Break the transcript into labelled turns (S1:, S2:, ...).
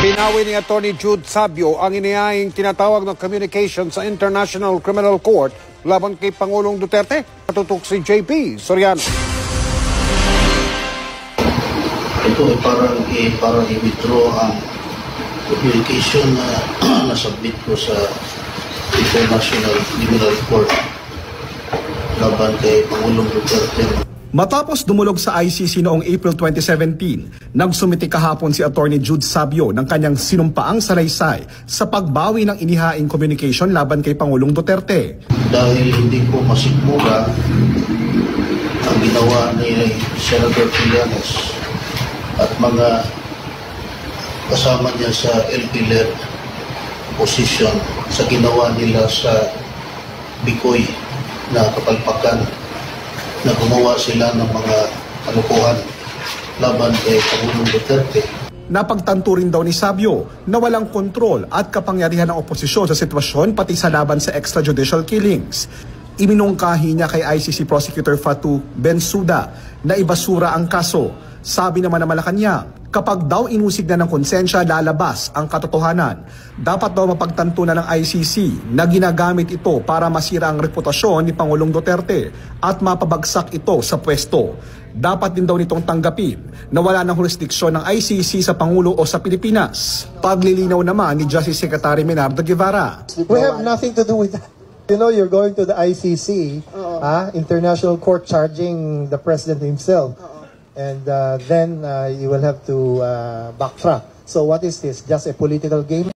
S1: Binawi ni Atty. Jude Sabio ang inihahing tinatawag na communication sa International Criminal Court laban kay Pangulong Duterte. Katutok si JP Soriano.
S2: Ito ay parang i-withdraw ang communication na nasubmit ko sa International Criminal Court laban kay Pangulong Duterte.
S3: Matapos dumulog sa ICC noong April 2017, nagsumiti kahapon si Atty. Jude Sabio ng kanyang sinumpaang salaysay sa pagbawi ng inihaing communication laban kay Pangulong Duterte.
S2: Dahil hindi ko masigmura ang ginawa ni Senator Trillanes at mga kasama niya sa LP-led opposition sa ginawa nila sa Bikoy na kapalpakan na gumawa sila ng mga kalukuhan laban kay Pangulong Duterte.
S3: Napagtanto rin daw ni Sabio na walang kontrol at kapangyarihan ng oposisyon sa sitwasyon pati sa laban sa extrajudicial killings. Iminungkahi niya kay ICC Prosecutor Fatou Bensouda na ibasura ang kaso. Sabi naman ng Malacanang, kapag daw inusig na ng konsensya lalabas ang katotohanan, dapat daw mapagtanto na ng ICC na ginagamit ito para masira ang reputasyon ni Pangulong Duterte at mapabagsak ito sa pwesto. Dapat din daw nitong tanggapin na wala ng jurisdiksyon ng ICC sa Pangulo o sa Pilipinas. Paglilinaw naman ni Justice Secretary Menardo Guevara.
S4: We have nothing to do with that. You know, you're going to the ICC, International Court, charging the President himself. And then you will have to backtrack. So what is this? Just a political game?